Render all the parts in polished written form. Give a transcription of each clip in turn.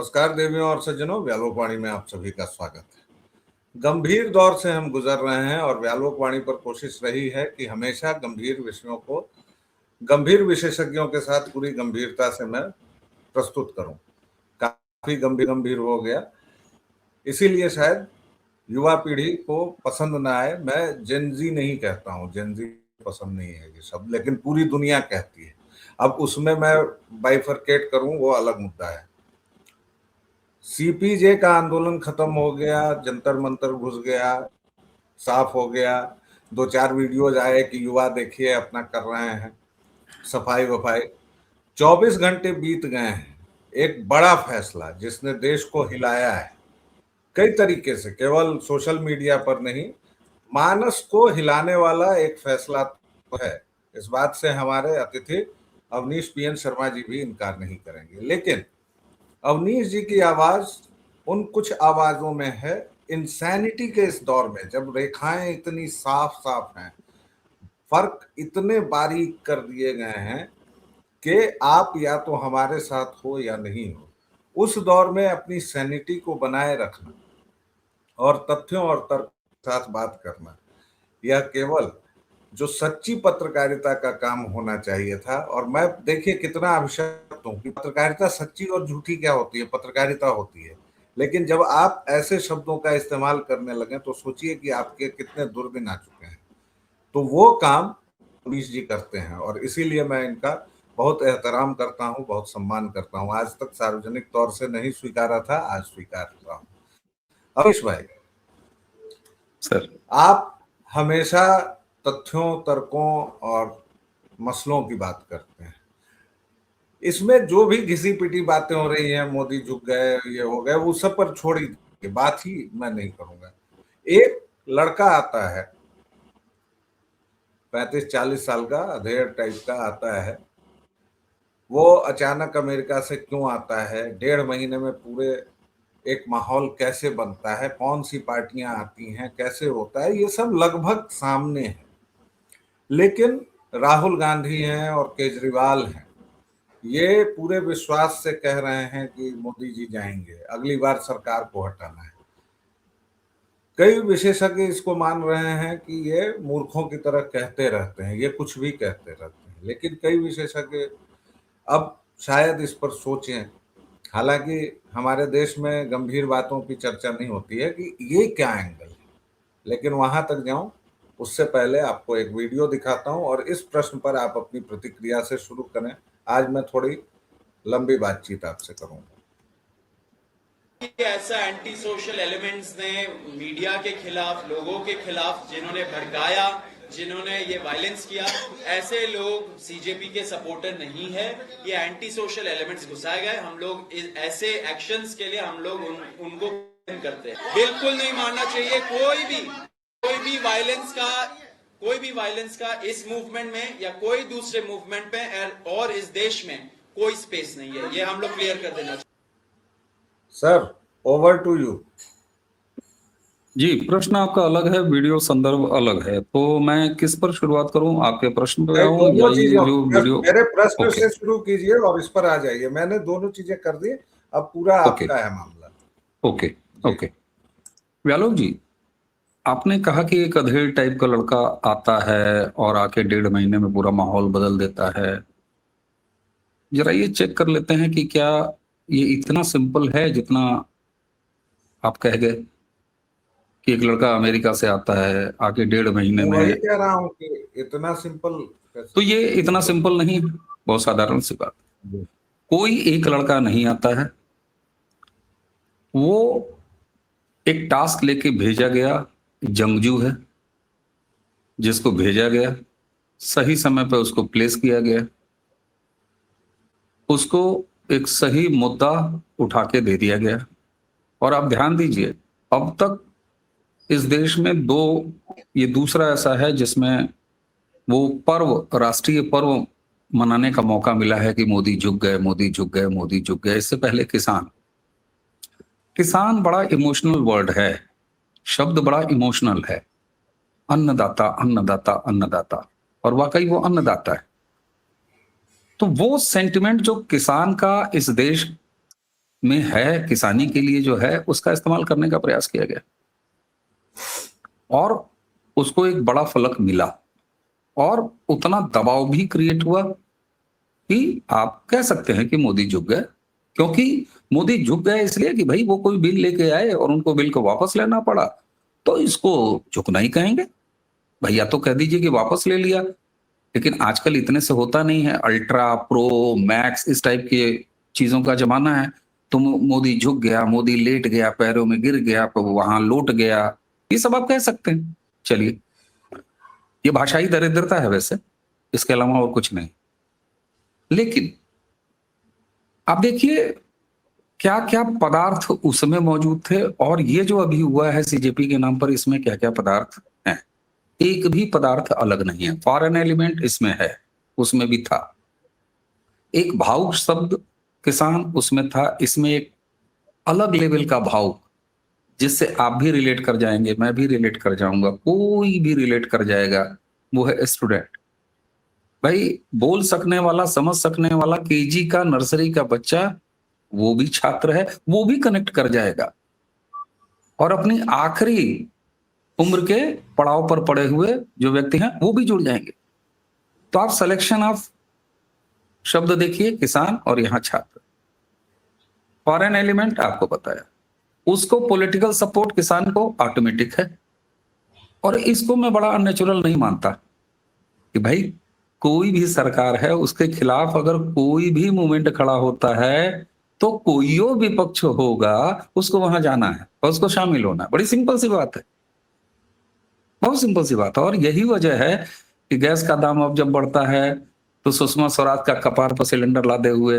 नमस्कार देवियों और सज्जनों, व्यालोकवाणी में आप सभी का स्वागत है। गंभीर दौर से हम गुजर रहे हैं और व्यालोकवाणी पर कोशिश रही है कि हमेशा गंभीर विषयों को गंभीर विशेषज्ञों के साथ पूरी गंभीरता से मैं प्रस्तुत करूं। काफी गंभीर हो गया, इसीलिए शायद युवा पीढ़ी को पसंद ना आए। मैं जेनजी नहीं कहता हूं, जेनजी पसंद नहीं है ये शब्द, लेकिन पूरी दुनिया कहती है। अब उसमें मैं बाइफरकेट करूं वो अलग मुद्दा है। सीपीजे का आंदोलन खत्म हो गया, जंतर मंतर घुस गया, साफ हो गया। 2-4 वीडियोज आए कि युवा देखिए अपना कर रहे हैं सफाई वफाई। 24 घंटे बीत गए हैं, एक बड़ा फैसला जिसने देश को हिलाया है कई तरीके से, केवल सोशल मीडिया पर नहीं, मानस को हिलाने वाला एक फैसला तो है। इस बात से हमारे अतिथि अवनीश पीएन शर्मा जी भी इनकार नहीं करेंगे। लेकिन अवनीश जी की आवाज उन कुछ आवाजों में है। इंसैनिटी के इस दौर में जब रेखाएं इतनी साफ साफ हैं, फर्क इतने बारीक कर दिए गए हैं कि आप या तो हमारे साथ हो या नहीं हो, उस दौर में अपनी सैनिटी को बनाए रखना और तथ्यों और तर्क के साथ बात करना, यह केवल जो सच्ची पत्रकारिता का काम होना चाहिए था। और मैं देखिए कितना अभिशप्त हूं कि पत्रकारिता सच्ची और झूठी क्या होती है, पत्रकारिता होती है। लेकिन जब आप ऐसे शब्दों का इस्तेमाल करने लगे तो सोचिए कि आपके कितने दुर्दिन आ चुके हैं। तो वो काम अवनीश जी करते हैं और इसीलिए मैं इनका बहुत एहतराम करता हूं, बहुत सम्मान करता हूं। आज तक सार्वजनिक तौर से नहीं स्वीकारा था, आज स्वीकार रहा हूं। अवनीश भाई सर, आप हमेशा तथ्यों, तर्कों और मसलों की बात करते हैं। इसमें जो भी घिसी पिटी बातें हो रही हैं, मोदी झुक गए, ये हो गए, वो सब पर छोड़ ही बात ही मैं नहीं करूंगा। एक लड़का आता है 35-40 साल का, अधेड़ टाइप का आता है। वो अचानक अमेरिका से क्यों आता है, 1.5 महीने में पूरे एक माहौल कैसे बनता है, कौन सी पार्टियां आती हैं, कैसे होता है, ये सब लगभग सामने है। लेकिन राहुल गांधी हैं और केजरीवाल हैं, ये पूरे विश्वास से कह रहे हैं कि मोदी जी जाएंगे, अगली बार सरकार को हटाना है। कई विशेषज्ञ इसको मान रहे हैं कि ये मूर्खों की तरह कहते रहते हैं, ये कुछ भी कहते रहते हैं। लेकिन कई विशेषज्ञ अब शायद इस पर सोचें। हालांकि हमारे देश में गंभीर बातों की चर्चा नहीं होती है कि ये क्या एंगल है, लेकिन वहां तक जाऊं उससे पहले आपको एक वीडियो दिखाता हूं और इस प्रश्न पर आप अपनी प्रतिक्रिया से शुरू करें। आज मैं थोड़ी लंबी बातचीत आपसे करूंगा। ऐसा एंटी सोशल एलिमेंट्स ने मीडिया के खिलाफ, लोगों के खिलाफ, जिन्होंने भड़काया, जिन्होंने ये वायलेंस किया, ऐसे लोग सीजेपी के सपोर्टर नहीं है। ये एंटी सोशल एलिमेंट्स घुसाए गए। हम लोग ऐसे एक्शंस के लिए हम लोग उनको करते हैं। बिल्कुल नहीं मानना चाहिए कोई भी वायलेंस का इस मूवमेंट में या कोई दूसरे मूवमेंट में और इस देश में कोई स्पेस नहीं है। ये हम लोग क्लियर कर देना चाहिए। Sir, over to you. जी, प्रश्न आपका अलग है, वीडियो संदर्भ अलग है, तो मैं किस पर शुरुआत करूं? आपके प्रश्न पे आऊं या ये जो वीडियो? मेरे प्रश्न से शुरू कीजिए और इस पर आ जाइए। मैंने दोनों चीजें कर दी, अब पूरा आपका है मामला। ओके। व्यालोक जी, आपने कहा कि एक अधेड़ टाइप का लड़का आता है और आके 1.5 महीने में पूरा माहौल बदल देता है। जरा ये चेक कर लेते हैं कि क्या ये इतना सिंपल है जितना आप कह गए कि एक लड़का अमेरिका से आता है, आके 1.5 महीने में। वही कह रहा हूं कि इतना सिंपल। तो ये इतना सिंपल नहीं है, बहुत साधारण सी बात। कोई एक लड़का नहीं आता है, वो एक टास्क लेके भेजा गया जंगजू है, जिसको भेजा गया, सही समय पर उसको प्लेस किया गया, उसको एक सही मुद्दा उठा के दे दिया गया। और आप ध्यान दीजिए, अब तक इस देश में ये दूसरा ऐसा है जिसमें वो पर्व, राष्ट्रीय पर्व मनाने का मौका मिला है कि मोदी झुक गए, मोदी झुक गए, मोदी झुक गए। इससे पहले किसान बड़ा इमोशनल वर्ड है, शब्द बड़ा इमोशनल है। अन्नदाता, अन्नदाता, अन्नदाता, और वाकई वो अन्नदाता है। तो वो सेंटिमेंट जो किसान का इस देश में है, किसानी के लिए जो है उसका इस्तेमाल करने का प्रयास किया गया और उसको एक बड़ा फलक मिला और उतना दबाव भी क्रिएट हुआ कि आप कह सकते हैं कि मोदी झुक गए। क्योंकि मोदी झुक गए इसलिए कि भाई वो कोई बिल लेके आए और उनको बिल को वापस लेना पड़ा, तो इसको झुकना ही कहेंगे। भैया तो कह दीजिए कि वापस ले लिया, लेकिन आजकल इतने से होता नहीं है। अल्ट्रा, प्रो, मैक्स इस टाइप के चीजों का जमाना है। तो मोदी झुक गया, मोदी लेट गया, पैरों में गिर गया, तो वहां लौट गया, ये सब आप कह सकते हैं। चलिए, ये भाषाई दरिद्रता है वैसे, इसके अलावा और कुछ नहीं। लेकिन आप देखिए क्या क्या पदार्थ उसमें मौजूद थे और ये जो अभी हुआ है सीजेपी के नाम पर, इसमें क्या क्या पदार्थ हैं। एक भी पदार्थ अलग नहीं है। फॉरेन एलिमेंट इसमें है, उसमें भी था। एक भावुक शब्द किसान उसमें था, इसमें एक अलग लेवल का भाव जिससे आप भी रिलेट कर जाएंगे, मैं भी रिलेट कर जाऊंगा, कोई भी रिलेट कर जाएगा, वो है स्टूडेंट। भाई बोल सकने वाला, समझ सकने वाला, केजी का, नर्सरी का बच्चा, वो भी छात्र है, वो भी कनेक्ट कर जाएगा और अपनी आखिरी उम्र के पड़ाव पर पड़े हुए जो व्यक्ति हैं वो भी जुड़ जाएंगे। तो आप सिलेक्शन ऑफ शब्द देखिए, किसान और यहां छात्र। फॉरेन एलिमेंट आपको बताया, उसको पॉलिटिकल सपोर्ट किसान को ऑटोमेटिक है। और इसको मैं बड़ा अननेचुरल नहीं मानता कि भाई कोई भी सरकार है, उसके खिलाफ अगर कोई भी मूवमेंट खड़ा होता है तो कोई विपक्ष होगा, उसको वहां जाना है और उसको शामिल होना है। बड़ी सिंपल सी बात है, बहुत सिंपल सी बात है। और यही वजह है कि गैस का दाम अब जब बढ़ता है तो सुषमा स्वराज का कपार पर सिलेंडर लादे हुए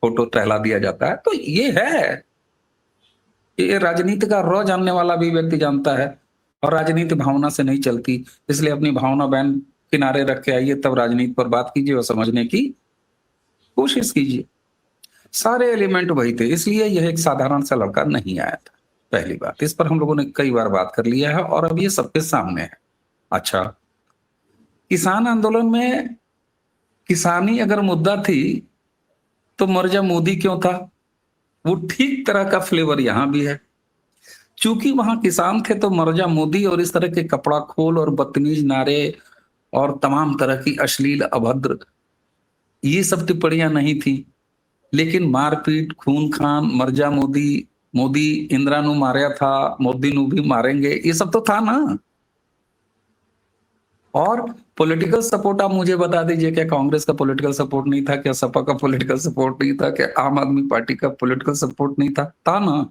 फोटो टहला दिया जाता है। तो ये है, ये राजनीति का रॉ जानने वाला भी व्यक्ति जानता है। और राजनीति भावना से नहीं चलती, इसलिए अपनी भावना बहन किनारे रख के आइए, तब राजनीति पर बात कीजिए और समझने की कोशिश कीजिए। सारे एलिमेंट वही थे, इसलिए यह एक साधारण सा लड़का नहीं आया था। पहली बात, इस पर हम लोगों ने कई बार बात कर लिया है और अब ये सबके सामने है। अच्छा, किसान आंदोलन में किसानी अगर मुद्दा थी तो मर्जा मोदी क्यों था? वो ठीक तरह का फ्लेवर यहां भी है। चूंकि वहां किसान थे तो मर्जा मोदी और इस तरह के कपड़ा खोल और बदतमीज नारे और तमाम तरह की अश्लील, अभद्र, ये सब टिप्पणियां नहीं थी। लेकिन मारपीट, खून खान, मर्जा मोदी, मोदी इंदिरा नु मारिया था, मोदी नु भी मारेंगे, ये सब तो था ना। और पॉलिटिकल सपोर्ट आप मुझे बता दीजिए, क्या कांग्रेस का पॉलिटिकल सपोर्ट नहीं था? क्या सपा का पॉलिटिकल सपोर्ट नहीं था? क्या आम आदमी पार्टी का पॉलिटिकल सपोर्ट नहीं था? था ना।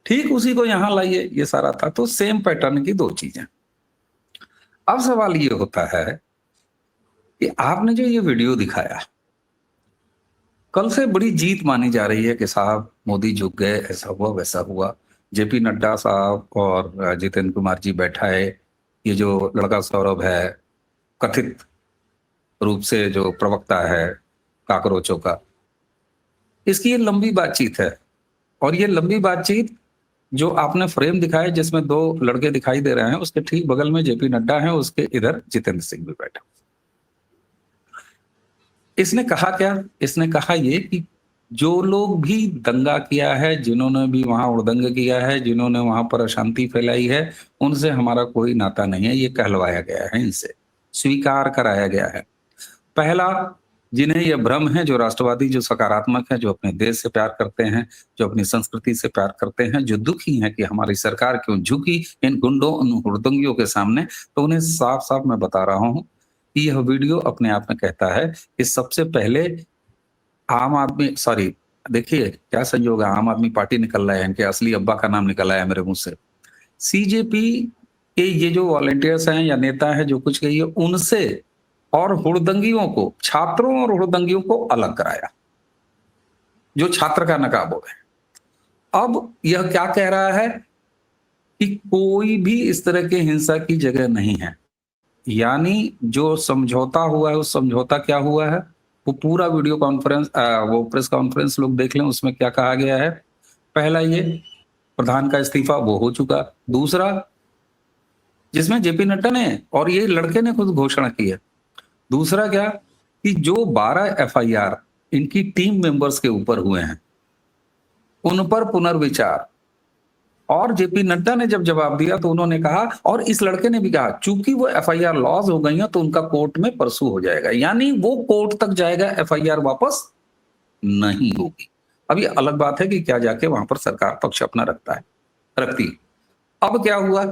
ठीक उसी को यहां लाइए, ये सारा था। तो सेम पैटर्न की दो चीजें। अब सवाल ये होता है कि आपने जो ये वीडियो दिखाया, कल से बड़ी जीत मानी जा रही है कि साहब मोदी झुक गए, ऐसा हुआ वैसा हुआ। जेपी नड्डा साहब और जितेंद्र कुमार जी बैठा है, ये जो लड़का सौरभ है, कथित रूप से जो प्रवक्ता है काकरोचों का, इसकी ये लंबी बातचीत है। और ये लंबी बातचीत जो आपने फ्रेम दिखाया जिसमें दो लड़के दिखाई दे रहे हैं, उसके ठीक बगल में जेपी नड्डा है, उसके इधर जितेंद्र सिंह भी बैठा। इसने कहा क्या? इसने कहा ये कि जो लोग भी दंगा किया है, जिन्होंने भी वहां उड़दंग किया है, जिन्होंने वहां पर अशांति फैलाई है, उनसे हमारा कोई नाता नहीं है। ये कहलवाया गया है, इनसे स्वीकार कराया गया है। पहला, जिन्हें यह भ्रम है, जो राष्ट्रवादी, जो सकारात्मक है, जो अपने देश से प्यार करते हैं, जो अपनी संस्कृति से प्यार करते हैं, जो दुखी हैं कि हमारी सरकार क्यों झुकी इन गुंडों, उन हुड़दंगियों के सामने, तो उन्हें साफ साफ मैं बता रहा हूं कि यह वीडियो अपने आप में कहता है कि सबसे पहले आम आदमी, सॉरी, देखिए क्या संयोग है, आम आदमी पार्टी निकल रहा है, इनके असली अब्बा का नाम निकल आया मेरे मुंह से। सीजेपी के ये जो वॉलंटियर्स हैं या नेता है, जो कुछ कहिए, उनसे और हुड़दंगियों को, छात्रों और हुड़दंगियों को अलग कराया, जो छात्र का नकाब हो गए। अब यह क्या कह रहा है कि कोई भी इस तरह के हिंसा की जगह नहीं है। यानी जो समझौता हुआ है, उस समझौता क्या हुआ है, वो पूरा वीडियो कॉन्फ्रेंस, वो प्रेस कॉन्फ्रेंस लोग देख लें, उसमें क्या कहा गया है। पहला, ये प्रधान का इस्तीफा वो हो चुका। दूसरा, जिसमें जेपी नड्डा ने और ये लड़के ने खुद घोषणा की है। दूसरा क्या कि जो 12 एफआईआर इनकी टीम मेंबर्स के ऊपर हुए हैं, उन पर पुनर्विचार। और जेपी नड्डा ने जब जवाब दिया तो उन्होंने कहा, और इस लड़के ने भी कहा, चूंकि वो एफआईआर लॉज हो गई है तो उनका कोर्ट में परसू हो जाएगा, यानी वो कोर्ट तक जाएगा, एफआईआर वापस नहीं होगी। अब ये अलग बात है कि क्या जाके वहां पर सरकार पक्ष अपना रखती। अब क्या हुआ,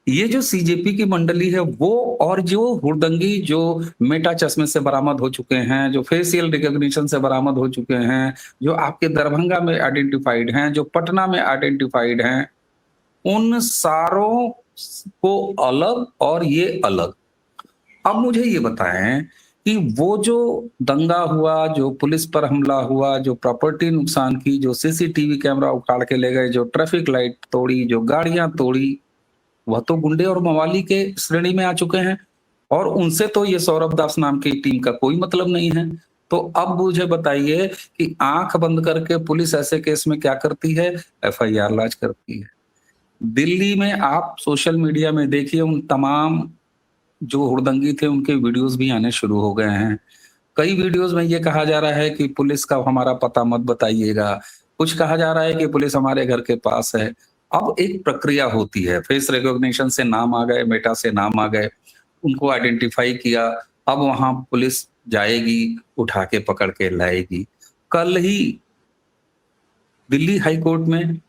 ये जो सीजेपी की मंडली है वो, और जो हुड़दंगी जो मेटा चश्मे से बरामद हो चुके हैं, जो फेशियल रिकॉग्निशन से बरामद हो चुके हैं, जो आपके दरभंगा में आइडेंटिफाइड हैं, जो पटना में आइडेंटिफाइड हैं, उन सारों को अलग और ये अलग। अब मुझे ये बताएं कि वो जो दंगा हुआ, जो पुलिस पर हमला हुआ, जो प्रॉपर्टी नुकसान की, जो सीसीटीवी कैमरा उखाड़ के ले गए, जो ट्रैफिक लाइट तोड़ी, जो गाड़ियां तोड़ी, वह तो गुंडे और मवाली के श्रेणी में आ चुके हैं, और उनसे तो ये सौरभ दास नाम की टीम का कोई मतलब नहीं है। तो अब मुझे बताइए कि आंख बंद करके पुलिस ऐसे केस में क्या करती है, एफआईआर लॉन्च करती है। दिल्ली में आप सोशल मीडिया में देखिए, उन तमाम जो हुड़दंगी थे उनके वीडियोस भी आने शुरू हो गए हैं। कई वीडियोस में ये कहा जा रहा है कि पुलिस का हमारा पता मत बताइएगा, कुछ कहा जा रहा है कि पुलिस हमारे घर के पास है। अब एक प्रक्रिया होती है, फेस रिकॉग्निशन से नाम आ गए, मेटा से नाम आ गए, उनको आइडेंटिफाई किया, अब वहां पुलिस जाएगी, उठा के पकड़ के लाएगी। कल ही दिल्ली हाई कोर्ट में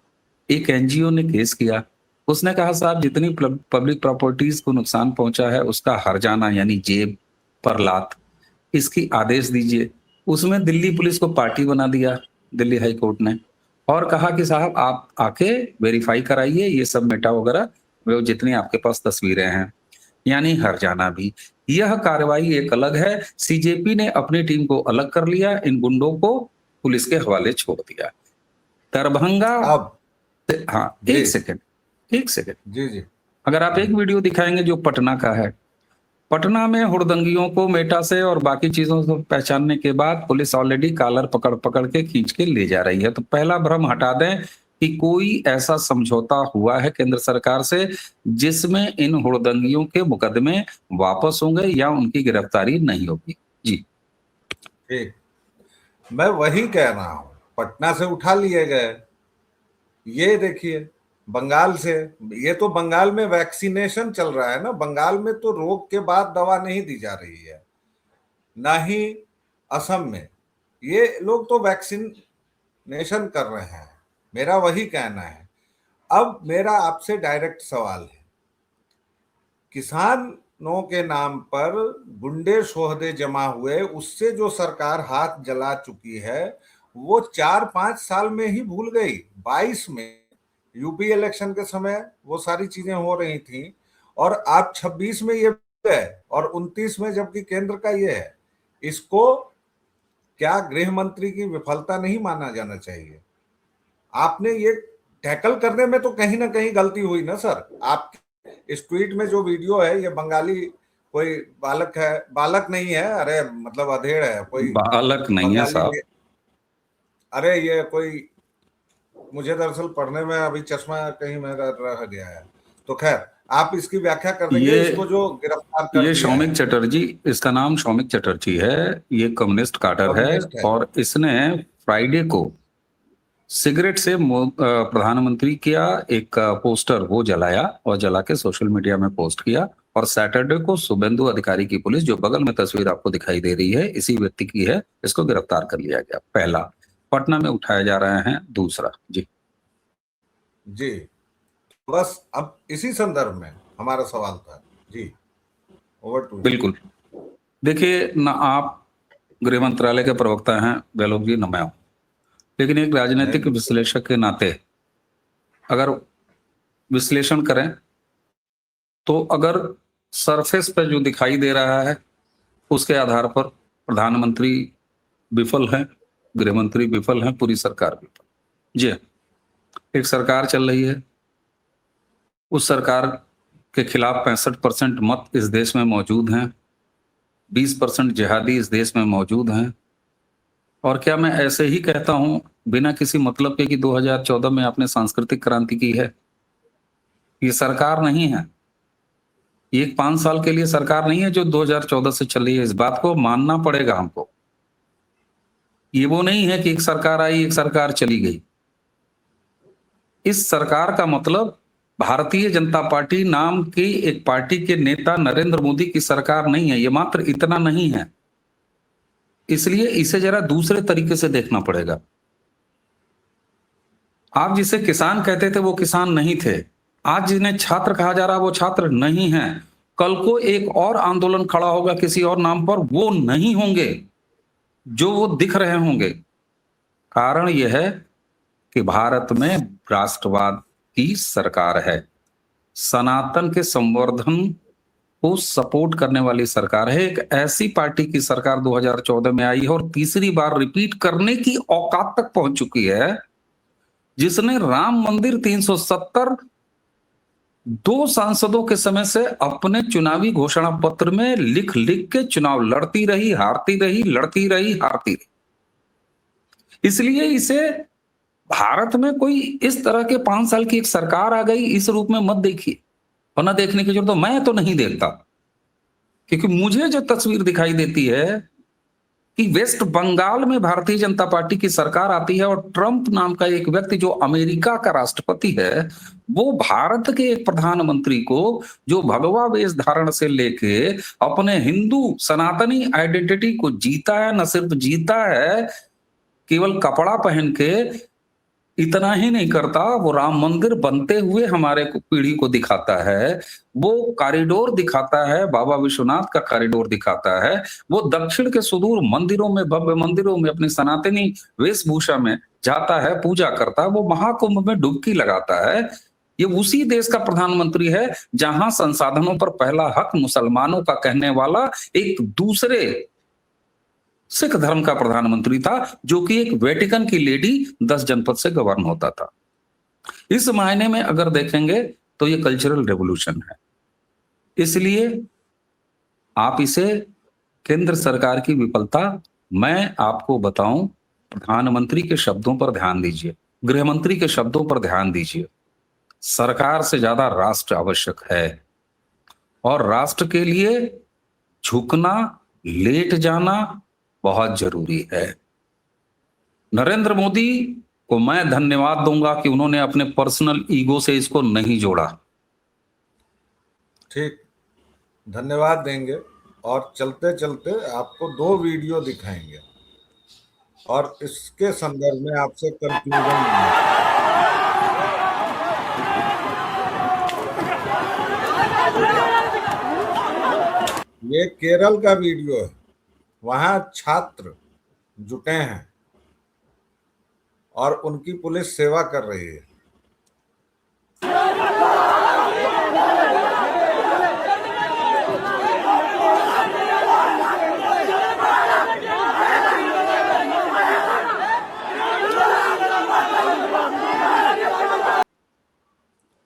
एक एनजीओ ने केस किया, उसने कहा साहब जितनी पब्लिक प्रॉपर्टीज को नुकसान पहुंचा है उसका हर्जाना यानी जेब पर लात, इसकी आदेश दीजिए। उसमें दिल्ली पुलिस को पार्टी बना दिया दिल्ली हाई कोर्ट ने, और कहा कि साहब आप आके वेरीफाई कराइए ये सब मेटा वगैरह, वो जितनी आपके पास तस्वीरें हैं, यानी हर्जाना भी। यह कार्रवाई एक अलग है, सीजेपी ने अपनी टीम को अलग कर लिया, इन गुंडों को पुलिस के हवाले छोड़ दिया। दरभंगा, अब हाँ एक सेकंड जी जी, अगर आप एक वीडियो दिखाएंगे जो पटना का है, पटना में हुड़दंगियों को मेटा से और बाकी चीजों से पहचानने के बाद पुलिस ऑलरेडी कॉलर पकड़ पकड़ के खींच के ले जा रही है। तो पहला भ्रम हटा दें कि कोई ऐसा समझौता हुआ है केंद्र सरकार से जिसमें इन हुड़दंगियों के मुकदमे वापस होंगे या उनकी गिरफ्तारी नहीं होगी। जी ठीक, मैं वही कह रहा हूं, पटना से उठा लिए गए, ये देखिए बंगाल से, ये तो बंगाल में वैक्सीनेशन चल रहा है ना, बंगाल में तो रोग के बाद दवा नहीं दी जा रही है, ना ही असम में, ये लोग तो वैक्सीनेशन कर रहे हैं। मेरा वही कहना है। अब मेरा आपसे डायरेक्ट सवाल है, किसानों के नाम पर गुंडे सोहदे जमा हुए, उससे जो सरकार हाथ जला चुकी है वो 4-5 साल में ही भूल गई। 22 में यूपी इलेक्शन के समय वो सारी चीजें हो रही थी, और आप 26 में ये है, और 29 में जबकि केंद्र का ये है। इसको क्या गृह मंत्री की विफलता नहीं माना जाना चाहिए? आपने ये टैकल करने में तो कहीं ना कहीं गलती हुई ना सर। आप इस ट्वीट में जो वीडियो है, ये बंगाली कोई बालक है, बालक नहीं है, अरे मतलब अधेड़ है, कोई बालक नहीं है साहब, अरे ये कोई, मुझे दरअसल पढ़ने में अभी चश्मा कहीं मेरा रह गया है। तो खैर आप इसकी व्याख्या कर देंगे, इसको जो गिरफ्तार कर ये शौमिक चटर्जी, इसका नाम शौमिक चटर्जी है, ये कम्युनिस्ट कार्डर है, और इसने फ्राइडे को सिगरेट से प्रधानमंत्री किया एक पोस्टर वो जलाया और जला के सोशल मीडिया में पोस्ट किया, और सैटरडे को शुभेंदु अधिकारी की पुलिस, जो बगल में तस्वीर आपको दिखाई दे रही है इसी व्यक्ति की है, इसको गिरफ्तार कर लिया गया। पहला, पटना में उठाए जा रहे हैं। दूसरा जी जी, बस अब इसी संदर्भ में हमारा सवाल था जी, ओवर टू। बिल्कुल, देखिए ना आप गृह मंत्रालय के प्रवक्ता हैं बेलोग जी, न मैं हूं, लेकिन एक राजनीतिक विश्लेषक के नाते अगर विश्लेषण करें तो अगर सरफेस पे जो दिखाई दे रहा है उसके आधार पर प्रधानमंत्री विफल है, गृह मंत्री विफल है, पूरी सरकार विफल। जी, एक सरकार चल रही है, उस सरकार के खिलाफ 65% मत इस देश में मौजूद हैं, 20% जिहादी इस देश में मौजूद हैं। और क्या मैं ऐसे ही कहता हूं बिना किसी मतलब के कि 2014 में आपने सांस्कृतिक क्रांति की है? ये सरकार नहीं है, ये एक 5 साल के लिए सरकार नहीं है जो 2014 से चल रही है, इस बात को मानना पड़ेगा हमको। ये वो नहीं है कि एक सरकार आई एक सरकार चली गई, इस सरकार का मतलब भारतीय जनता पार्टी नाम की एक पार्टी के नेता नरेंद्र मोदी की सरकार नहीं है। ये मात्र इतना नहीं है, इसलिए इसे जरा दूसरे तरीके से देखना पड़ेगा। आप जिसे किसान कहते थे वो किसान नहीं थे, आज जिन्हें छात्र कहा जा रहा है वो छात्र नहीं है। कल को एक और आंदोलन खड़ा होगा किसी और नाम पर, वो नहीं होंगे जो वो दिख रहे होंगे। कारण यह है कि भारत में राष्ट्रवाद की सरकार है, सनातन के संवर्धन को सपोर्ट करने वाली सरकार है। एक ऐसी पार्टी की सरकार 2014 में आई है और तीसरी बार रिपीट करने की औकात तक पहुंच चुकी है, जिसने राम मंदिर 370 दो सांसदों के समय से अपने चुनावी घोषणा पत्र में लिख लिख के चुनाव लड़ती रही, हारती रही, लड़ती रही, हारती रही। इसलिए इसे भारत में कोई इस तरह के 5 साल की एक सरकार आ गई इस रूप में मत देखिए, और ना देखने की जरूरत तो मैं तो नहीं देखता। क्योंकि मुझे जो तस्वीर दिखाई देती है कि वेस्ट बंगाल में भारतीय जनता पार्टी की सरकार आती है और ट्रंप नाम का एक व्यक्ति जो अमेरिका का राष्ट्रपति है, वो भारत के एक प्रधानमंत्री को, जो भगवा वेश धारण से लेके अपने हिंदू सनातनी आइडेंटिटी को जीता है, न सिर्फ जीता है केवल कपड़ा पहन के, इतना ही नहीं करता, वो राम मंदिर बनते हुए हमारे पीढ़ी को दिखाता है, वो कॉरिडोर दिखाता है, बाबा विश्वनाथ का कॉरिडोर दिखाता है, वो दक्षिण के सुदूर मंदिरों में, भव्य मंदिरों में अपनी सनातनी वेशभूषा में जाता है, पूजा करता है, वो महाकुंभ में डुबकी लगाता है। ये उसी देश का प्रधानमंत्री है जहां संसाधनों पर पहला हक मुसलमानों का कहने वाला एक दूसरे सिख धर्म का प्रधानमंत्री था, जो कि एक वेटिकन की लेडी 10 जनपद से गवर्न होता था। इस मायने में अगर देखेंगे तो ये कल्चरल रेवोल्यूशन है। इसलिए आप इसे केंद्र सरकार की विफलता, मैं आपको बताऊं, प्रधानमंत्री के शब्दों पर ध्यान दीजिए, गृहमंत्री के शब्दों पर ध्यान दीजिए। सरकार से ज्यादा राष्ट्र आवश्यक है, और राष्ट्र के लिए झुकना, लेट जाना बहुत जरूरी है। नरेंद्र मोदी को मैं धन्यवाद दूंगा कि उन्होंने अपने पर्सनल ईगो से इसको नहीं जोड़ा। ठीक, धन्यवाद देंगे। और चलते चलते आपको 2 वीडियो दिखाएंगे और इसके संदर्भ में आपसे कंक्लूजन। ये केरल का वीडियो है, वहां छात्र जुटे हैं और उनकी पुलिस सेवा कर रही है।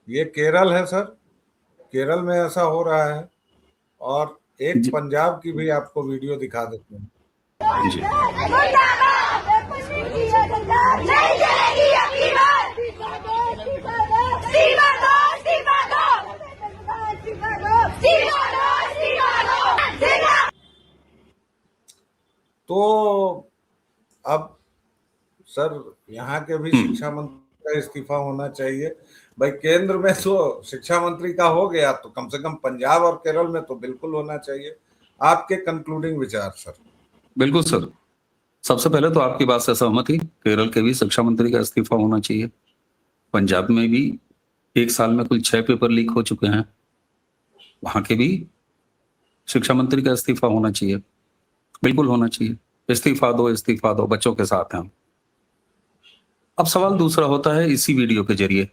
ये केरल है सर, केरल में ऐसा हो रहा है। और एक पंजाब की भी आपको वीडियो दिखा देते हैं। जी। तो अब सर यहाँ के भी शिक्षा मंत्री का इस्तीफा होना चाहिए। भाई केंद्र में तो शिक्षा मंत्री का हो गया, तो कम से कम पंजाब और केरल में तो बिल्कुल होना चाहिए। आपके कंक्लूडिंग विचार सर। बिल्कुल सर, सबसे पहले तो आपकी बात से सहमति, केरल के भी शिक्षा मंत्री का इस्तीफा होना चाहिए। पंजाब में भी 1 साल में कुल 6 पेपर लीक हो चुके हैं, वहां के भी शिक्षा मंत्री का इस्तीफा होना चाहिए, बिल्कुल होना चाहिए। इस्तीफा दो, बच्चों के साथ हैं। अब सवाल दूसरा होता है इसी वीडियो के जरिए।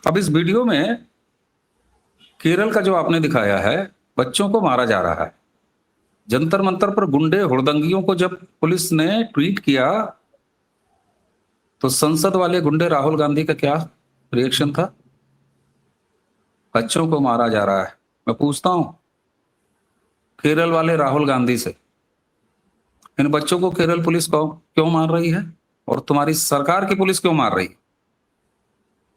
अब इस वीडियो में केरल का जो आपने दिखाया है, बच्चों को मारा जा रहा है। जंतर मंतर पर गुंडे हुड़दंगियों को जब पुलिस ने ट्वीट किया तो संसद वाले गुंडे राहुल गांधी का क्या रिएक्शन था? बच्चों को मारा जा रहा है। मैं पूछता हूं केरल वाले राहुल गांधी से, इन बच्चों को केरल पुलिस को क्यों मार रही है और तुम्हारी सरकार की पुलिस क्यों मार रही है?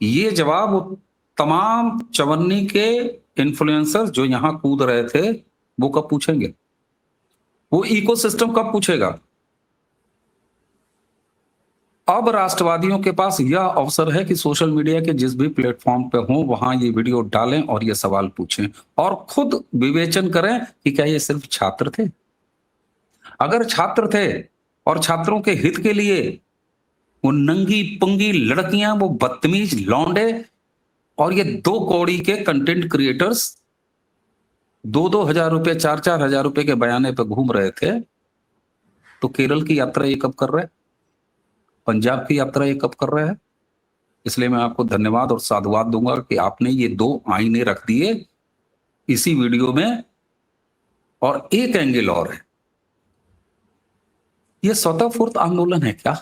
ये जवाब तमाम चवन्नी के इन्फ्लुएंसर्स जो यहां कूद रहे थे वो कब पूछेंगे? वो इकोसिस्टम कब पूछेगा? अब राष्ट्रवादियों के पास यह अवसर है कि सोशल मीडिया के जिस भी प्लेटफॉर्म पे हो वहां ये वीडियो डालें और ये सवाल पूछें और खुद विवेचन करें कि क्या ये सिर्फ छात्र थे। अगर छात्र थे और छात्रों के हित के लिए वो नंगी पुंगी लड़कियां, वो बदतमीज लौंडे और ये 2 कौड़ी के कंटेंट क्रिएटर्स 2-2 हजार रुपए 4-4 हजार रुपए के बयाने पे घूम रहे थे, तो केरल की यात्रा ये कब कर रहे हैं, पंजाब की यात्रा ये कब कर रहे हैं। इसलिए मैं आपको धन्यवाद और साधुवाद दूंगा कि आपने ये 2 आईने रख दिए इसी वीडियो में। और एक एंगल और है, ये स्वतः स्फूर्त आंदोलन है क्या?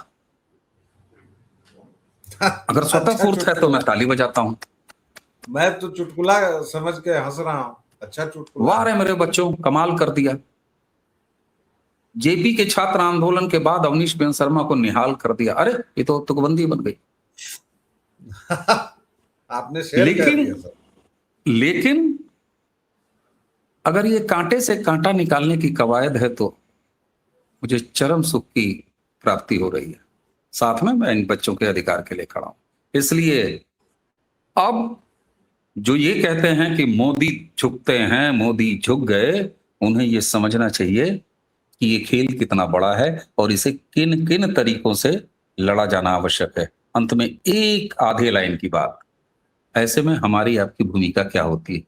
अगर स्वतः स्फूर्त है तो मैं ताली बजाता हूं। मैं तो चुटकुला समझ के हंस रहा हूं। अच्छा चुटकुला। वाह रे मेरे बच्चों, कमाल कर दिया। जेपी के छात्र आंदोलन के बाद अवनीश बेन शर्मा को निहाल कर दिया। अरे ये तो तुकबंदी बन गई। आपने शेयर कर दिया सर। लेकिन अगर ये कांटे से कांटा निकालने की कवायद है तो मुझे चरम सुख की प्राप्ति हो रही है। साथ में मैं इन बच्चों के अधिकार के लिए खड़ा हूं। इसलिए अब जो ये कहते हैं कि मोदी झुकते हैं, मोदी झुक गए, उन्हें ये समझना चाहिए कि ये खेल कितना बड़ा है और इसे किन किन तरीकों से लड़ा जाना आवश्यक है। अंत में एक आधे लाइन की बात, ऐसे में हमारी आपकी भूमिका क्या होती है?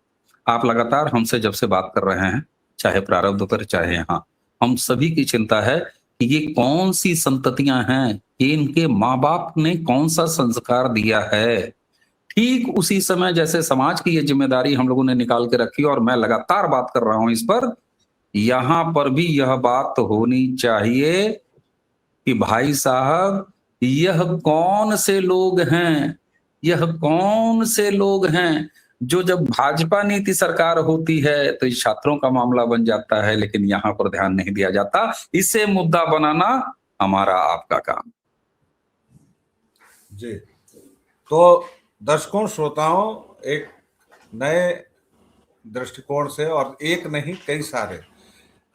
आप लगातार हमसे जब से बात कर रहे हैं, चाहे प्रारब्ध पर चाहे यहाँ, हम सभी की चिंता है कि ये कौन सी संततियां हैं, कि इनके माँ बाप ने कौन सा संस्कार दिया है। ठीक उसी समय जैसे समाज की ये जिम्मेदारी हम लोगों ने निकाल के रखी और मैं लगातार बात कर रहा हूं इस पर, यहां पर भी यह बात होनी चाहिए कि भाई साहब यह कौन से लोग हैं, यह कौन से लोग हैं जो जब भाजपा नीति सरकार होती है तो इस छात्रों का मामला बन जाता है, लेकिन यहां पर ध्यान नहीं दिया जाता। इसे मुद्दा बनाना हमारा आपका काम जी। तो दर्शकों श्रोताओं, एक नए दृष्टिकोण से, और एक नहीं कई सारे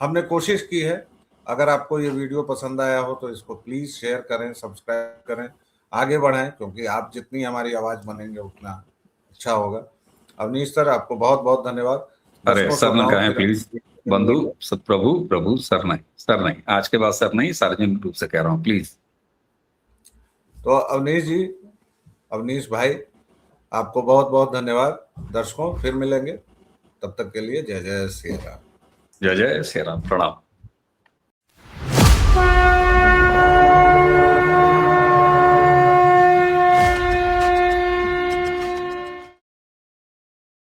हमने कोशिश की है। अगर आपको ये वीडियो पसंद आया हो तो इसको प्लीज शेयर करें, सब्सक्राइब करें, आगे बढ़ाएं, क्योंकि आप जितनी हमारी आवाज बनेंगे उतना अच्छा होगा। अवनीश सर, आपको बहुत बहुत धन्यवाद। अरे सर न कहें प्लीज, बंधु सतप्रभु प्रभु, सर नहीं, आज के बाद सर नहीं, सार्वजनिक रूप से कह रहा हूं प्लीज। तो अवनीश जी, अवनीश भाई, आपको बहुत बहुत धन्यवाद। दर्शकों फिर मिलेंगे, तब तक के लिए जय जय श्री राम। जय जय श्री राम, प्रणाम।